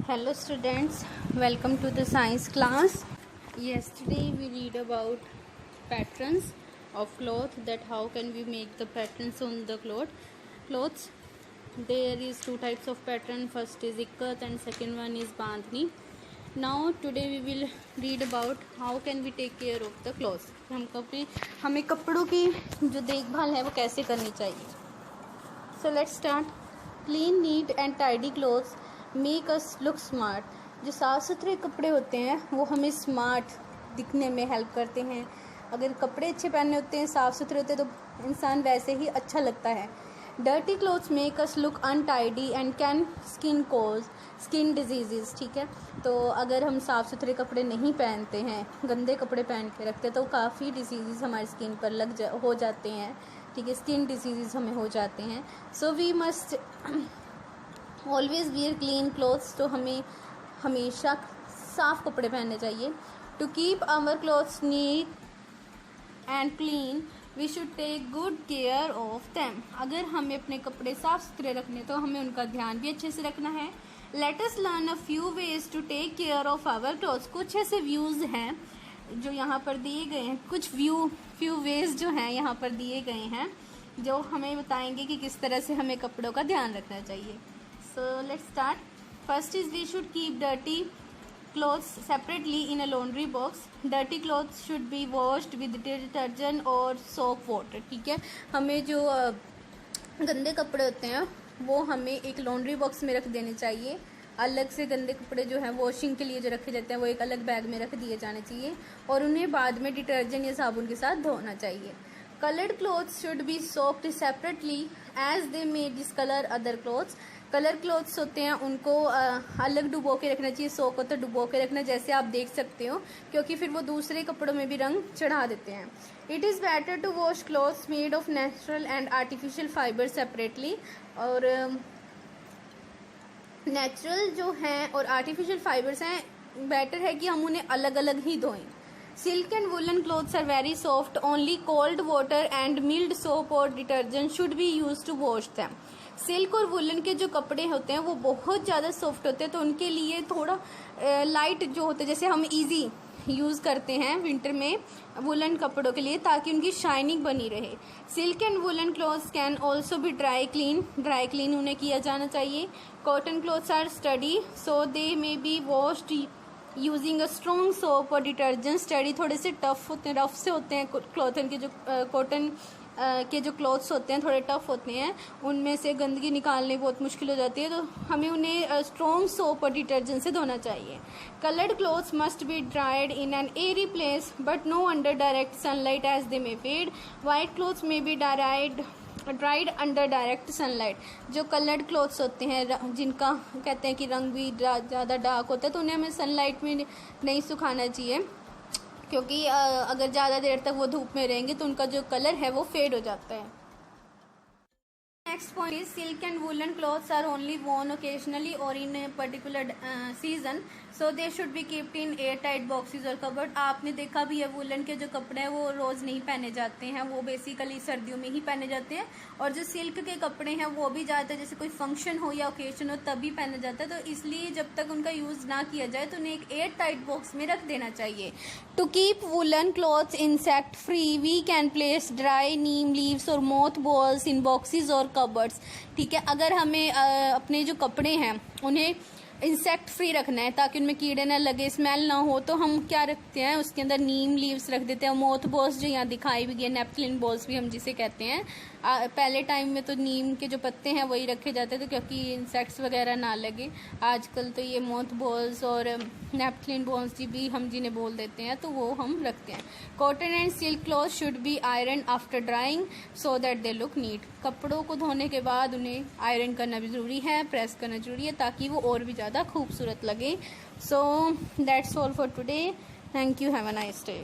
Hello students, welcome to the science class. Yesterday we read about patterns of cloth, that how can we make the patterns on the clothes. There is two types of pattern, first is ikat and second one is bandhni. Now today we will read about how can we take care of the clothes. हमें कपड़ों की जो देखभाल है वो कैसे करनी चाहिए. So let's start. Clean, neat and tidy clothes make us look smart. जो साफ़ सुथरे कपड़े होते हैं वो हमें स्मार्ट दिखने में हेल्प करते हैं. अगर कपड़े अच्छे पहने होते हैं, साफ़ सुथरे होते हैं, तो इंसान वैसे ही अच्छा लगता है. Dirty clothes make us look untidy and can skin disease. ठीक है, तो अगर हम साफ़ सुथरे कपड़े नहीं पहनते हैं, गंदे कपड़े पहन के रखते हैं, तो काफ़ी डिजीज़ हमारी स्किन पर हो जाते हैं. ठीक है, स्किन डिजीज़ हमें हो जाते हैं. So we must always wear clean clothes. तो हमें हमेशा साफ़ कपड़े पहनने चाहिए. To keep our clothes neat and clean we should take good care of them. अगर हमें अपने कपड़े साफ़ सुथरे रखने तो हमें उनका ध्यान भी अच्छे से रखना है. Let us learn a few ways to take care of our clothes. कुछ ऐसे व्यूज़ हैं जो यहाँ पर दिए गए हैं, कुछ फ्यू वेज जो हैं यहाँ पर दिए गए हैं, जो हमें बताएंगे कि किस तरह से हमें कपड़ों का ध्यान रखना चाहिए. So let's start. First is we should keep dirty clothes separately in a laundry box. Dirty clothes should be washed with detergent or soap water. ठीक है, हमें जो गंदे कपड़े होते हैं वो हमें एक लॉन्ड्री बॉक्स में रख देने चाहिए. अलग से गंदे कपड़े जो हैं वॉशिंग के लिए जो रखे जाते हैं वो एक अलग बैग में रख दिए जाने चाहिए और उन्हें बाद में डिटर्जेंट या साबुन के साथ धोना चाहिए. Colored clothes should be soaked separately as they may discolor other clothes. Colour clothes होते हैं उनको अलग डुबो के रखना चाहिए. सोक होता है डुबो के रखना, जैसे आप देख सकते हो, क्योंकि फिर वो दूसरे कपड़ों में भी रंग चढ़ा देते हैं. It is better to wash clothes made of natural and artificial fibre separately. और नेचुरल जो हैं और आर्टिफिशियल फाइबर्स हैं, बेटर है कि हम उन्हें अलग अलग ही धोएं. Silk and woolen clothes are very soft. Only cold water and mild soap or detergent should be used to wash them. Silk और वुलन के जो कपड़े होते हैं वो बहुत ज़्यादा सॉफ्ट होते हैं, तो उनके लिए थोड़ा लाइट जो होते हैं, जैसे हम इजी यूज़ करते हैं विंटर में वुलन कपड़ों के लिए, ताकि उनकी शाइनिंग बनी रहे. Silk and woollen clothes can also भी ड्राई क्लीन उन्हें किया जाना चाहिए. Cotton clothes are sturdy so they may be washed using a strong soap और डिटर्जेंट. स्टडी थोड़े से टफ होते हैं, रफ से होते हैं. कॉटन के जो क्लॉथ्स होते हैं थोड़े टफ होते हैं, उनमें से गंदगी निकालने बहुत मुश्किल हो जाती है, तो हमें उन्हें स्ट्रॉन्ग सोप और डिटर्जेंट से धोना चाहिए. Coloured clothes must be dried in an airy place but no under direct sunlight as they may fade. White clothes may be dried under direct sunlight. जो कलर्ड क्लॉथ्स होते हैं जिनका कहते हैं कि रंग भी ज़्यादा डार्क होता है, तो उन्हें हमें सनलाइट में नहीं सुखाना चाहिए, क्योंकि अगर ज़्यादा देर तक वो धूप में रहेंगे तो उनका जो कलर है वो फेड हो जाता है. Next point is silk and woolen clothes are only worn occasionally or in a particular season, so they should be kept in airtight boxes or cupboard. आपने देखा भी है वुलन के जो कपड़े हैं वो रोज़ नहीं पहने जाते हैं, वो बेसिकली सर्दियों में ही पहने जाते हैं. और जो सिल्क के कपड़े हैं वो भी ज़्यादातर जैसे कोई फंक्शन हो या ओकेजन हो तभी पहने जाता है, तो इसलिए जब तक उनका यूज़ ना किया जाए तो उन्हें एक एयर टाइट बॉक्स में रख देना चाहिए. To keep woollen clothes insect free we can place dry neem leaves और मोथ बॉल्स इन बॉक्सेस और कबर्ड्स. ठीक है, अगर हमें अपने जो कपड़े हैं उन्हें इंसेक्ट फ्री रखना है ताकि उनमें कीड़े ना लगे, स्मेल ना हो, तो हम क्या रखते हैं, उसके अंदर नीम लीव्स रख देते हैं. मोथ बॉल्स जो यहाँ दिखाई भी गए, नेपथलिन बॉल्स भी हम जिसे कहते हैं. पहले टाइम में तो नीम के जो पत्ते हैं वही रखे जाते थे क्योंकि इंसेक्ट्स वगैरह ना लगे. आजकल तो ये मोथ बॉल्स और नेपथलिन बॉल्स भी हम जिन्हें बोल देते हैं, तो वो हम रखते हैं. Cotton and silk cloth should be iron after drying so that they look neat. कपड़ों को धोने के बाद उन्हें आयरन करना भी ज़रूरी है, प्रेस करना ज़रूरी है, ताकि वो और भी ज़्यादा खूबसूरत लगे. So that's all for today. Thank you. Have a nice day.